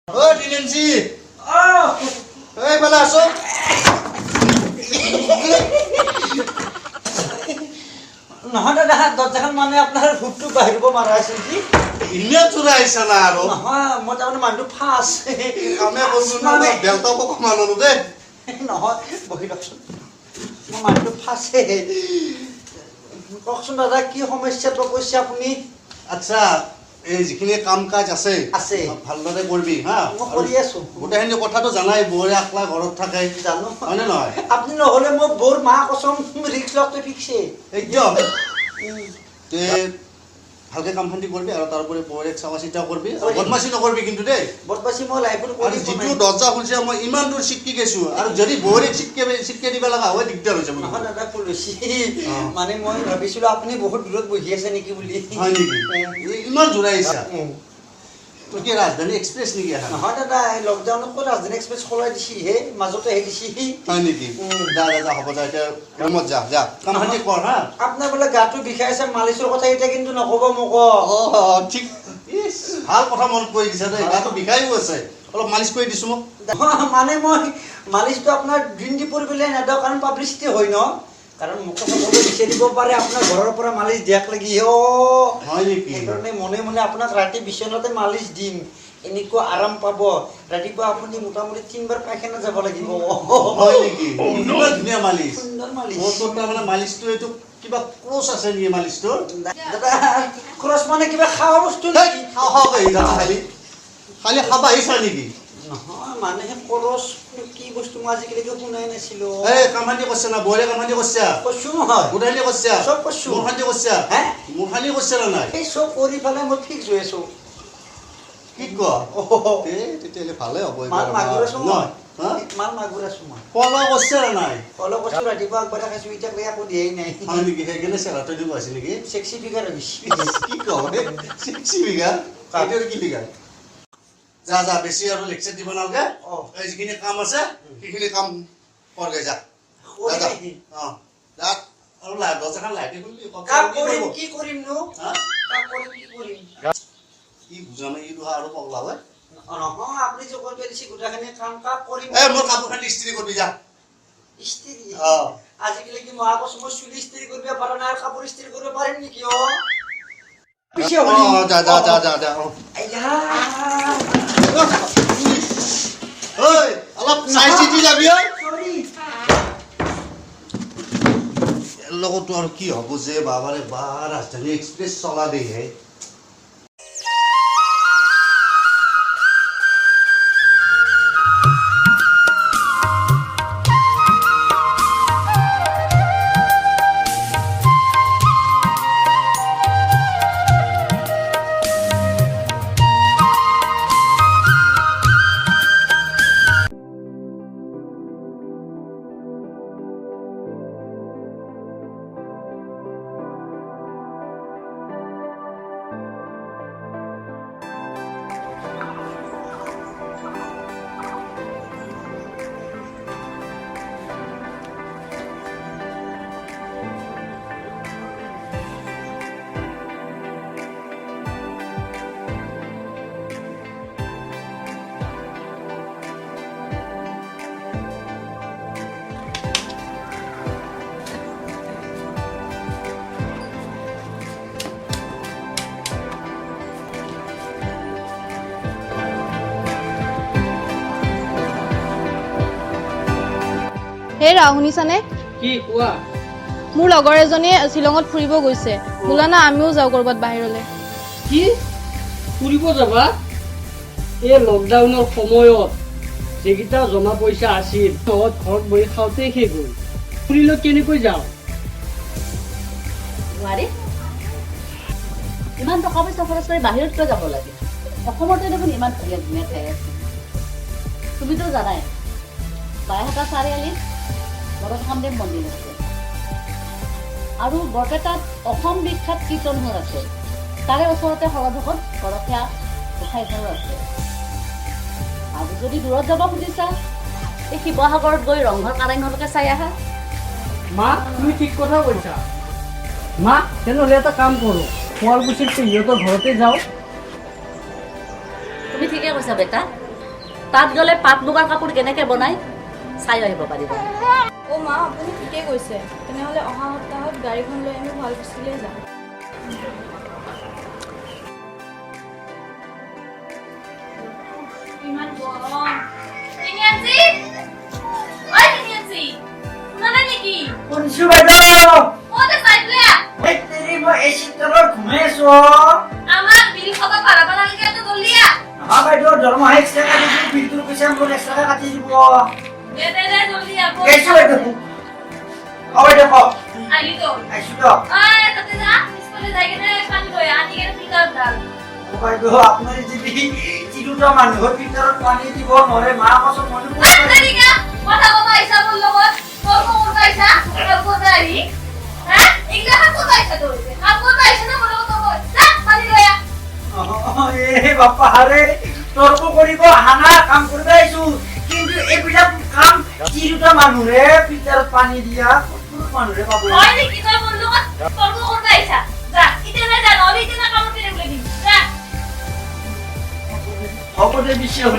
Oh, Dinensi. Oh. Hey, balaso. নহয় দাদা দৰ্জাখন মানে আপোনাৰ ভূতটো বাহিৰ পৰা মাৰা আছিল কি ইনে চুৰা আহিছা না আৰু নহয় মই তাৰমানে মানুহটো ফাঁচ আমি বন্ধু না বেলটা পক মানুহ দে নহয় বহি ৰকচোন মই মানুহটো ফাঁচে কওকচোন দাদা কি সমস্যাটো কৈছে আপুনি আচ্ছা এই যিখিনি কাম কাজ আছে আছে ভালদৰে কৰিবি হা মই কৰি আছো গোটেইখিনি কথাটো জানাই বৌৰে আকলা ঘৰত থাকে জানো হয়নে নহয় আপুনি নহ'লে মই বৰ মা কচম ৰিক্স লওঁতে ফিক্সে একদম তে ভালকে কাম খান্তি কৰিবি আৰু তাৰোপৰি বৌৰে চাৱা চিতা কৰিবি বদমাছি নকৰিবি কিন্তু দেই বদমাছি মই লাইফত আৰু যিটো দৰ্জা খুলিছে মই ইমান দূৰ চিটকি গৈছো আৰু যদি বৌৰে চিটকে দিব লগা হয় দিগদাৰ হৈ যাব নহয় দাদা পুলিচি মানে মই ভাবিছিলো আপুনি বহুত দূৰত বহি আছে নেকি বুলি হয় নেকি ইমান দূৰ আহিছা তোৰ কি ৰাজধানী এক্সপ্ৰেছ নেকি আহা নহয় দাদা লকডাউনত ক'ত ৰাজধানী এক্সপ্ৰেছ খোলাই দিছিহে মাজতে আহি দিছি হয় নেকি যা হ'ব যা এতিয়া ৰুমত যা কাম খান্তি কৰ হা আপোনাৰ বোলে গাটো বিষাই আছে মালিচৰ কথা এতিয়া কিন্তু নক'ব মোক ঠিক ভাল কথা মনত কৰি দিছা দেই গাটো বিষাইও আছে অলপ মালিচ কৰি দিছো মোক মানে মই মালিচটো আপোনাৰ ড্ৰিংক পৰি পেলাই নেদাওঁ কাৰণ পাব্লিচিটি হয় ন কাৰণ মোক সকলোৱে বিচাৰিব পাৰে আপোনাৰ ঘৰৰ পৰা মালিচ দিয়াক লাগি হয় নেকি সেইকাৰণে মনে মনে আপোনাক ৰাতি বিচনাতে মালিচ দিম এনেকুৱা আৰাম পাব ৰাতিপুৱা আপুনি মোটামুটি 3বাৰ পায়খানা যাব লাগিব হয় নেকি ইমান ধুনীয়া মালিচ সুন্দৰ মালিচ মোৰ তোৰ তাৰমানে মালিচটো এইটো কিবা ক্ৰছ আছে নেকি মালিচটো দাদা ক্ৰছ মানে কিবা খোৱা বস্তু নেকি খালি খাবা আহিছা নেকি নহয় মানুহে ক্ৰছ কি বস্তু মই আজিকালিকে শুনাই নাছিলো এই কামান্দি কৈছে না বৌৰে কামান্দি কৈছা কৈছো নহয় গোটাইলি কৈছা চব কৈছো মোৰ খান্দি কৈছা হে মোৰ খান্দি কৈছা না নাই এই চব কৰি পেলাই মই ফিক্স হৈ আছো কি কোৱা তেতিয়াহ'লে ভালে হ'ব মাল মাগুৰ আছো মই হা মাল মাগুৰ আছো মই পলা কৈছা না নাই অলপ কৈছো ৰাতিপুৱা আগবাৰ খাইছো এতিয়াক একো দিয়াই নাই হয় নেকি সেইকাৰণে চেলাটো দিব আছে নেকি চেক্সি ফিগাৰ হৈছে কি কওঁ চিক্সি বিঘা এইটো কি বিঘা যা বেছি আৰু লেকচাৰ দিব নালাগে এই যিখিনি কাম আছে সেইখিনি কাম কৰগে যা আৰু দৰ্জাখন লাইটে কি কৰিম নো কি বুজা নাই এইটো আৰু পগলা হয় নহয় আপুনি যে কৈ পেলিছি গোটাখিনি কাম কৰিম মোৰ কাপোৰখন ইস্ত্ৰি কৰিবি যা ইস্ত্ৰি আজিকালি কি মহা কৈছো মই চুলি ইস্ত্ৰি কৰিব পৰা নাই আৰু কাপোৰ ইস্ত্ৰি কৰিব পাৰিম নেকি যা অলপ চাই চিটি যাবি লগতো আৰু কি হ'ব যে বাবাৰে বা ৰাজধানী এক্সপ্ৰেছ চলা দেহে হে ৰাও শুনিছানে কি কোৱা মোৰ লগৰ এজনীয়ে শ্বিলঙত ফুৰিব গৈছে বোলা না আমিও যাওঁ কৰবাত বাহিৰলৈ কি ফুৰিব যাবা এই লকডাউনৰ সময়ত যেকেইটা জমা পইচা আছিল ঘৰত বহি খাওঁতে শেষ হ'ল ফুৰিলৈ কেনেকৈ যাওঁ ইমান টকা পইচা খৰচ কৰি বাহিৰত কিয় যাব লাগে অসমতে দেখোন ইমান ধুনীয়া ধুনীয়া ঠাই আছে তুমিতো জানাই বাইহাটা চাৰিআলিত বৰকামদেৱ মন্দিৰ আছে আৰু বৰপেটাত অসম বিখ্যাত কীৰ্তন ঘৰ আছে তাৰে ওচৰতে সৰভকত গৰখীয়া গোসাঁইঘৰো আছে আৰু যদি দূৰত যাব খুজিছা এই শিৱসাগৰত গৈ ৰংঘৰ কাৰেংঘৰলৈকে চাই আহা মা তুমি ঠিক কথা কৈছা মা তেনেহ'লে এটা কাম কৰোঁ শুৱালকুছিত সিহঁতৰ ঘৰতে যাওঁ তুমি ঠিকে কৈছা বেটা তাত গ'লে পাট মুগাৰ কাপোৰ কেনেকে বনায় চাই আহিব পাৰিব। অ' মা আপুনি ঠিকেই কৈছে। তেনেহ'লে অহা সপ্তাহত গাড়ীখন লৈ আমি শুৱালকুছিলৈ যাম। ইমান গৰম। তিনিআঞ্চি! ঐ তিনিআঞ্চি! শুনা নাই নেকি? শুনছো বাইদেউ। ক'তে চাইছিলে? এই তেৰি মই এচিৰ তলত ঘুমাই আছো। আমাৰ বিল খাব পাৰাব নালাগে তো জলদি আ। নহয় বাইদেউ, দৰমহা এক্সট্ৰা কাটি দিব, বিলটোৰ পইচা মোৰ এক্সট্ৰাকে কাটি দিব। দে জলদি আ। গৈছো বাইদেউ। বাইদেউ কওক। আহিলি তো। আহিছো দিয়ক। তাতে যা পিছফালে যাই কেনে পানী লৈ আনি কেনে ফিল্টাৰত ঢাল। বাইদেউ আপুনি যদি তিনিটা মানুহৰ ভিতৰত পানী দিব নোৱাৰে মা কচম মনে তাৰিকা কথা ক'ব আহিছা মোৰ লগত তোৰ ক'ব আহিছা তোৰ ক'ব আহি হা এইগিলা ক'ব আহিছা তোৰ ক'ব আহিছা না মোৰ লগত ক'ব যা পানী লৈ আ। এ বাপ্পা হাৰে তৰ্ক কৰিব হানা কাম কৰিব আহিছো, কিন্তু এইবিলাক কাম তিনিটা মানুহে ভিতৰত পানী দিয়া মানুহে পাব। হয় নেকি তই মোৰ লগত তৰ্ক কৰিব আহিছা যা ইতে না যা নহ'লে ইতে না কামত কেনে বুলি যা। হ'ব দে বেছি হ'ল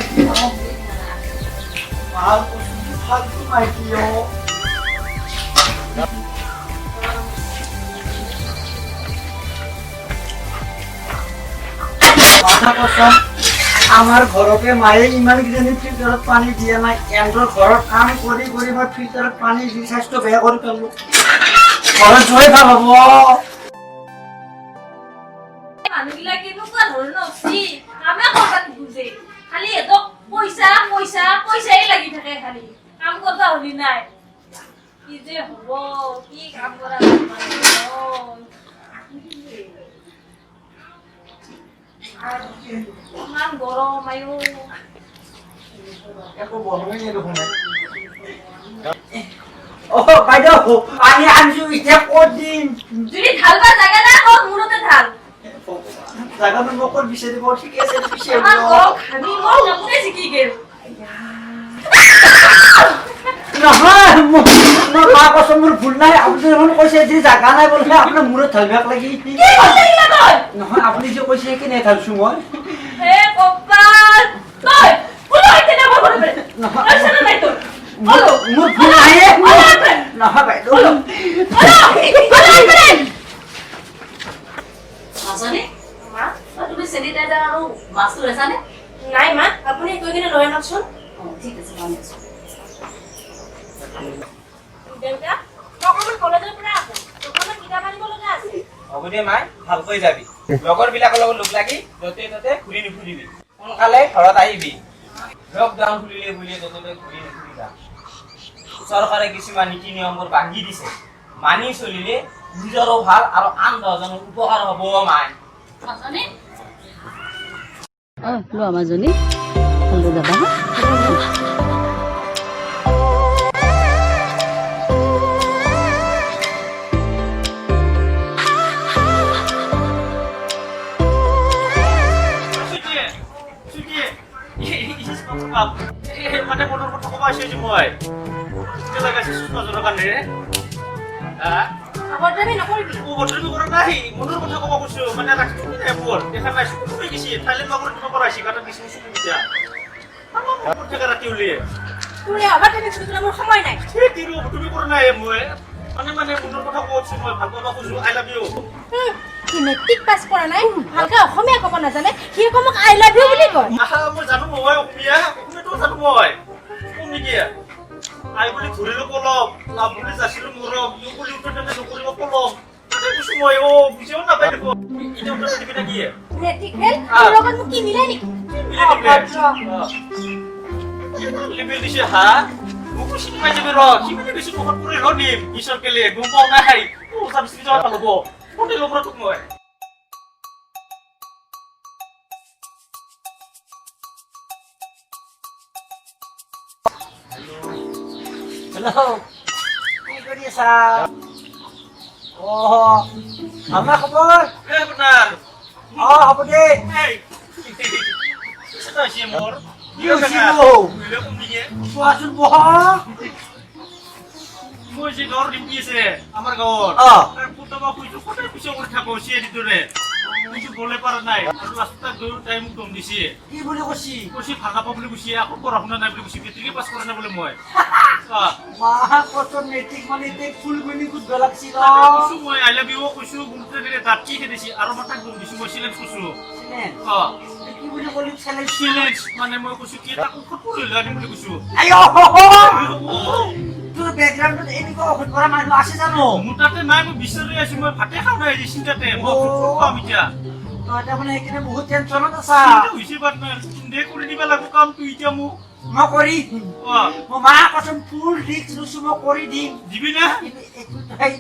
ভাল বস্তু ফালতু মাইকি আমাৰ ঘৰকে মায়ে ইমান কিজানি ফিল্টাৰত পানী দিয়া নাই, এহঁতৰ ঘৰত কাম কৰি কৰি মই ফিল্টাৰত পানী দি স্বাস্থ্য বেয়া কৰি পেলালো। ঘৰত যোৱাই ভাল হ'ব। মানুহবিলাক কেনেকুৱা ধৰণৰ উচি কামে কৰবা নোখোজে, খালি এদক পইচা পইচা পইচাই লাগি থাকে, খালি কাম কৰবা হলি নাই। কি যে হ'ব, কি কাম কৰা ইমান গৰম আয়ো। একো বনোৱাই নাই দেখোন। বাইদেউ পানী আনিছো, এতিয়া ক'ত দিম? যদি ঢালবা জাগা নাই হ'ল মূৰতে ঢাল। জাগাটো মোক ক'ত বিচাৰিব? ঠিকে আছে পিছে ইমান গৰম ঘামি মোৰ কাপোৰে জিকি গেল। নহয় মই মা কচম মোৰ ভুল নাই, আপুনি দেখোন কৈছে যে জাগা নাই বোলে আপোনাৰ মূৰত ঢালবাক লাগি। কি কৈছে ইলা তই? নহয় আপুনি যে কৈছে কেনে ঢালছো মই। হে কপাল তই কোনে হইতে না মোৰ ঘৰে নহয় পয়সা নাই তোৰ মোৰ ভুল নাই। নহয় বাইদেউ নাজানে মা তুমি চেনিটাইজাৰ আৰু মাছটো লৈছানে? নাই মা আপুনি গৈ কিনে লৈ আনকচোন। ঠিক আছে মই আনিছো। দেউতা অকমান কলেজৰ পৰা আহো, অকমান কিতাপ আনিব লগা আছে। হ'ব দে মাই, ভালকৈ যাবি। লগৰ বিলাকৰ লগত লগ লাগি য'তে ত'তে ঘূৰি নুফুৰিবি, সোনকালে ঘৰত আহিবি। লকডাউন খুলিলে বুলি য'তে ত'তে ঘূৰি নুফুৰিবা। চৰকাৰে কিছুমান নীতি নিয়মবোৰ বান্ধি দিছে, মানি চলিলে নিজৰো ভাল আৰু আন দহজনৰ উপকাৰ হ'ব মাই। মাজনী লোৱা মাজনী ভালকৈ যাবা হা। মানে মনৰ কথা ক'ব আহিছো যে মই লগাইছো সুস্মাজনৰ কাৰণে আবৰ্তামি নকৰিবি। বদলি কৰা নাই, মনৰ কথা ক'ব কৈছো। মানে ৰাখিব দেখা নাই চকু হৈ গৈছে, থাইলেণ্ড বাবুৰ কিবা কৰাইছে গাঁতত কিছু চকু এতিয়া থাকে ৰাতি উলিয়ে তোৰ এই আবৰ্তামি কৰিবলৈ মোৰ সময় নাই। তুমি কৰা নাই মই মানে মনৰ কথা কৈছো, মই ভাল পাব কৈছো। I love you. C matric pass কৰা নাই, ভালকে অসমীয়া ক'ব নাজানে, সি আকৌ মোক আই লাভ ইউ বুলি কয়। মই জানো মই অসমীয়াটো জানো মই কম নেকি। আই বুলি ধৰিলো কলম, লাভ বুলি যাচিলো মৰম, ইউ বুলি উত্তৰ নকৰিব কলম তাতে কৈছো মই। বুজিও নাপাই দেখোন এতিয়া উত্তৰ দিবি নে কি? মেট্ৰিক ফেল তোৰ লগত মোক কি মিলে নেকি? লেবেল দিছে হা মোকো চিনি পাই যাবি ৰ। সিমানে বেছি মুখত পৰি ৰ দিম ঈশ্বৰ কেলে গম পাও নাই। চাবিচি যোৱা ভাল হ'ব হোটেল ওপৰত তোক মই। হেল্ল' কি কৰি আছা? আমাৰ খবৰ আপোনাৰ হ'ব দে। মোৰ চোৱাচোন বহা। মই যে গাঁৱৰ ডিম্পি আছে আমাৰ গাঁৱৰ পুতমা খুঁজো সদায় পিছৰ কৰি থাকো চিয়াৰিটোৰে কিছু বলে পাৰা নাই আৰু ৰাস্তাত গৈ তাই মোক দম দিছে কি বুলি কৈছি কৈছে ভাল নাপাওঁ বুলি কৈছে আকৌ পঢ়া শুনা নাই বুলি কৈছে মেট্ৰিকে পাছ কৰা নাই বোলে মই মা কচম মেট্ৰিক মানে এতিয়া ফুল গুনি খুদব লাগছিল কৈছো মই আই লাভ ইউ কৈছো গুৰুত্ব দিলে তাত কি খেদিছে আৰু মই তাক দম দিছো মই চেলেঞ্জ কৈছো কি বুলি ক'লি চেলেঞ্জ চেলেঞ্জ মানে মই কৈছো কি তাক ঔষধ কৰি লৈ আনিম বুলি কৈছো আইও তোৰ বেকগ্ৰাউণ্ডত এনেকুৱা ঔষধ কৰা মানুহ আছে জানো মোৰ তাতে নাই মই বিচাৰি আছো মই ভাতে খাওঁ নাই আজি চিন্তাতে মই ঔষধ খাম এতিয়া তই তাৰমানে সেইকাৰণে বহুত টেনচনত আছা হৈছে বাট নাই দে কৰি দিব লাগিব কামটো এতিয়া মোক মই কৰি মই মা কচম ফুল ৰিক্স লৈছো মই কৰি দিম দিবি না কিন্তু একো তই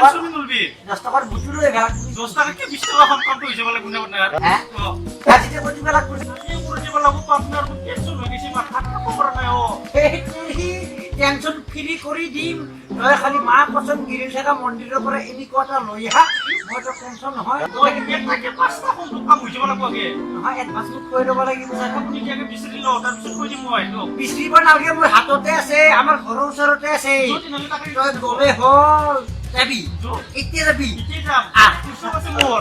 10 নলবি 10 টকাৰ বুটু লৈ গা 10 টাকা কি 20 টাকা কামটো হৈ যাব লাগিব না আজিতে কৈ দিব লাগিব কৰি দিব লাগিব পাৰ্টনাৰ মোক টেনচন হৈ গৈছে মাথা কাম কৰা নাই টেনচন ফ্ৰী কৰি দিম তই খালি মা কচম গিৰি থকা মন্দিৰৰ পৰা এনেকুৱা এটা লৈ আহা মই তো টেনচন নহয় তাকে 5টা কাম হৈ যাব লাগিব আগে নহয় এডভান্স মোক কৈ ল'ব লাগিব আপুনি কি আগে বিচাৰি লওঁ তাৰপিছত কৈ দিম মই বিচাৰিব নালাগে মোৰ হাততে আছে আমাৰ ঘৰৰ ওচৰতে আছে তই গ'লে হ'ল যাবি এতিয়া যাবি এতিয়া যাম পইচা আছে মোৰ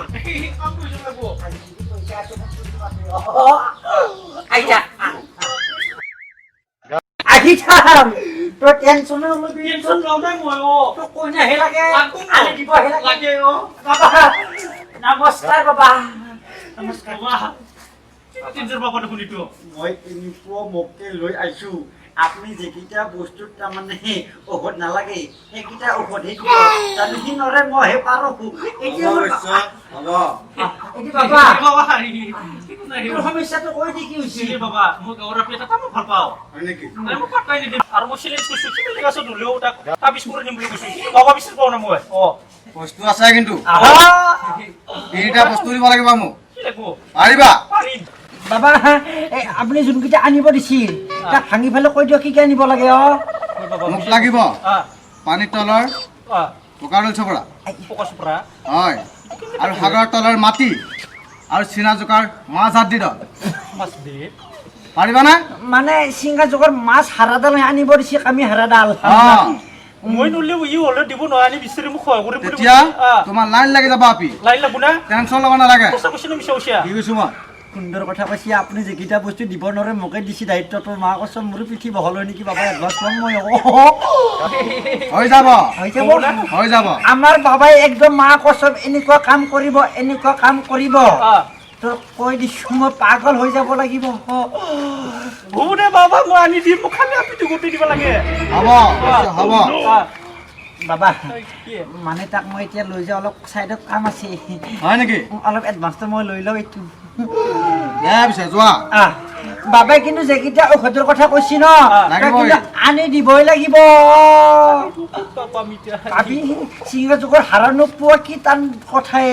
কাম হৈ যাব লাগিব আহি যাম তই টেনচন নলবি টেনচন লওঁ নাই মই তোক কৈ নাহে লাগে আনি দিবহে লাগে বাবা নমস্কাৰ বাবা নমস্কাৰ বাবা শুনিতো মই এনেকুৱা মোকে লৈ আহিছো আপুনি যেকেইটা বস্তুত তাৰমানে ঔষধ নালাগে সেইকেইটা ঔষধহে দিব জানো সি নৰে মইহে পাৰো সমস্যাটো কৈ দি কি হৈছে বাবা মোক গাঁৱৰ এটা মই ভাল পাওঁ হয় নেকি মই পাত্তাই নিদিম আৰু মই চেলেঞ্জ কৰিছো কি বুলি কৈছো ধুলেও তাক তাবিজ কৰি দিম বুলি কৈছো বাবা বিচাৰি পাওঁ না মই বস্তু আছে কিন্তু তিনিটা বস্তু দিব লাগিব মোক কি লাগিব পাৰিবা পাৰিম বাবা আপুনি যোনকেইটা আনিব দিছিল তাক ভাঙি পেলাই কৈ দিয়ক কি কি আনিব লাগে মোক লাগিব পানীৰ তলৰ পকাৰল চপৰা পকাচপৰা হয় আৰু সাগৰৰ তলৰ মাটি আৰু চিনা জোকাৰ মাছ হাত দি দ মাছ দে পাৰিবানে মানে চিংগা জোকৰ মাছ হাৰাডাল আনিব দিছে আমি হাৰাডাল মই নলেও ই হ'লে দিব নোৱাৰে আনি বিচাৰি মোক সহায় কৰিম বুলি তেতিয়া তোমাৰ লাইন লাগি যাব আপি লাইন লাগব না টেনচন ল'ব নালাগে পইচা কৈছে না মিছা কৈছে কি কৈছো মই সুন্দৰ কথা কৈছে আপুনি যেকেইটা বস্তু দিব নোৱাৰে মোকে দিছে দায়িত্বটো মা কচম মোৰ পিঠি বহল হয় নেকি বাবা এডভান্স ল'ম মই হৈ যাব হৈ যাব আমাৰ বাবাই একদম মা কচম এনেকুৱা কাম কৰিব তোৰ কৈ দিছো মই পাগল হৈ যাব লাগিব হ'ব দে বাবা মই আনি দিম মোক খালি আপুনি গোটেই দিব লাগে হ'ব বাবা মানে তাক মই এতিয়া লৈ যাওঁ অলপ চাইডত কাম আছে হয় নেকি অলপ এডভান্সটো মই লৈ লওঁ এইটো দে পিছে যোৱা বাবাই কিন্তু যেকেইটা ঔষধৰ কথা কৈছি ন আনি দিবই লাগিব পাবি চিংগা জোকৰ হাৰা নোপোৱা কি টান কথাই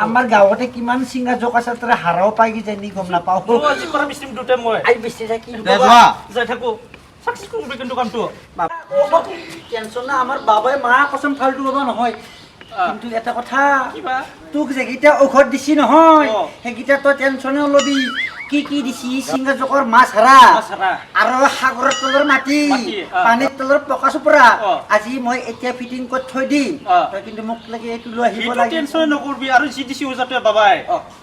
আমাৰ গাঁৱতে কিমান চিংগা জোক আছে তাৰে হাৰাও পাই কি জানি গম নাপাওঁ আজি পৰা মিষ্টিম দুটা মই আই বেছি থাকি যাই থাকো সাকসেস কৰিবি কিন্তু কামটো টেনচন না আমাৰ বাবাই মা কচম ফালতু বাবা নহয় কিন্তু এটা কথা তোক যেকেইটা ঔষধ দিছি নহয় সেইকেইটা তই টেনচনে নলবি কি কি দিছি চিংগা জোকৰ মাছ হাৰা আৰু সাগৰৰ তলৰ মাটি পানীৰ তলৰ পকা চোপৰা আজি মই এতিয়া ফিটিং কৰি থৈ দিম তই কিন্তু মোক লাগে এইটো লৈ আহিব লাগে টেনচন নকৰবি আৰু যি দিছি ওজাতে বাবাই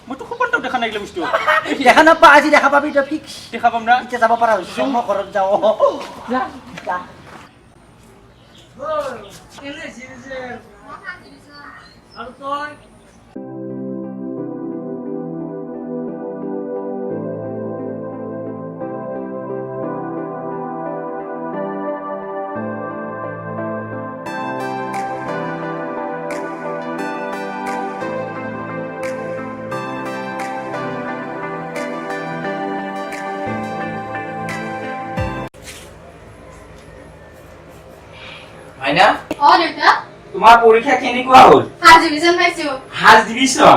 মইতো খুবটো দেখা নাই বস্তু দেখা নাপা আজি দেখা পাবি তই ফিক্স দেখা পাম না এতিয়া যাব পাৰা হৈছো মই ঘৰত যাওঁ যা যা আৰু তই মাইনা দেউতা তোমাৰ পৰীক্ষা কেনেকুৱা হ'ল ফাৰ্ষ্ট ডিভিজন পাইছো ফাৰ্ষ্ট ডিভিজন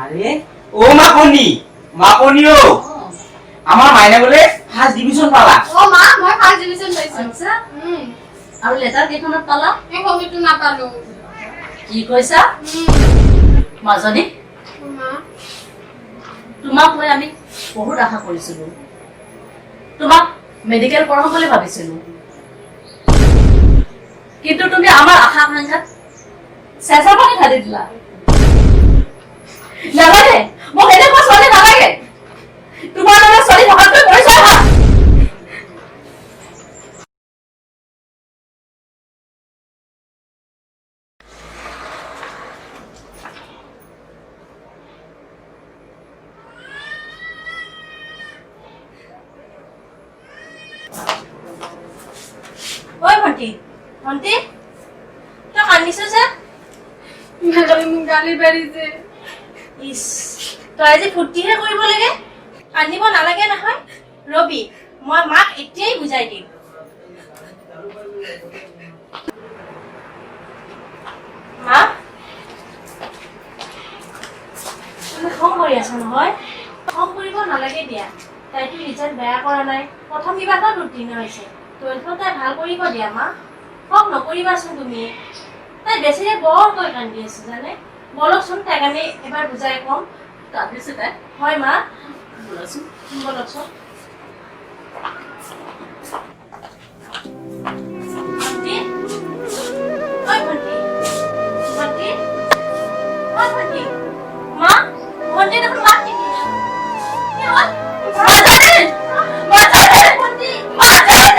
আৰে ও মাকনি ও আমাৰ মাইনা বোলে ফাৰ্ষ্ট ডিভিজন পালা মা মই ফাৰ্ষ্ট ডিভিজন পাইছো আচ্ছা আৰু লেটাৰ কেইখনত পালা এই কপিটো নাপালো কি কৈছা মাজনী মা তোমাক লৈ আমি বহুত আশা কৰিছিলো তোমাক মেডিকেল পঢ়াম বুলি ভাবিছিলো কিন্তু তুমি আমাৰ আশা আকাংক্ষাত চেঁচা পানী ঢালি দিলা নালাগে মোক এনেকুৱা ছোৱালী নালাগে তোমাৰ দৰে ছোৱালী থকাতকৈ পৰিচয় ভাল ঐ ভণ্টি ভণ্টি তই কান্দিছ যে মেডামে মোক গালি পাৰিছে ইস তই আজি ফূৰ্তিহে কৰিব লাগে কান্দিব নালাগে নহয় ৰবি মই মাক এতিয়াই বুজাই দিম মা তুমি খং কৰি আছা নহয় খং কৰিব নালাগে দিয়া তাইতো ৰিজাল্ট বেয়া কৰা নাই প্ৰথম বিভাগত উত্তীৰ্ণ হৈছে 12th তাই ভাল কৰিব দিয়া মা খং নকৰিবাচোন তুমি তাই বেছিৰে বৰকৈ কান্দি আছে জানে বলকচোন তাইক আমি এবাৰ বুজাই কম কান্দিছে তাই হয় মা বলকচোন ভণ্টি ঐ ভণ্টি ভণ্টি ঐ ভণ্টি মা ভণ্টি দেখোন মাত নিদিয়ে কি হ'ল মাতানে ভণ্টি মাতানে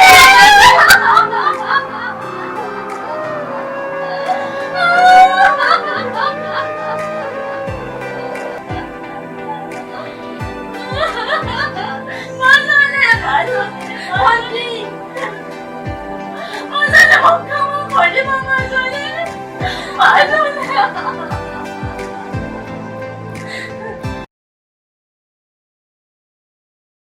Mama,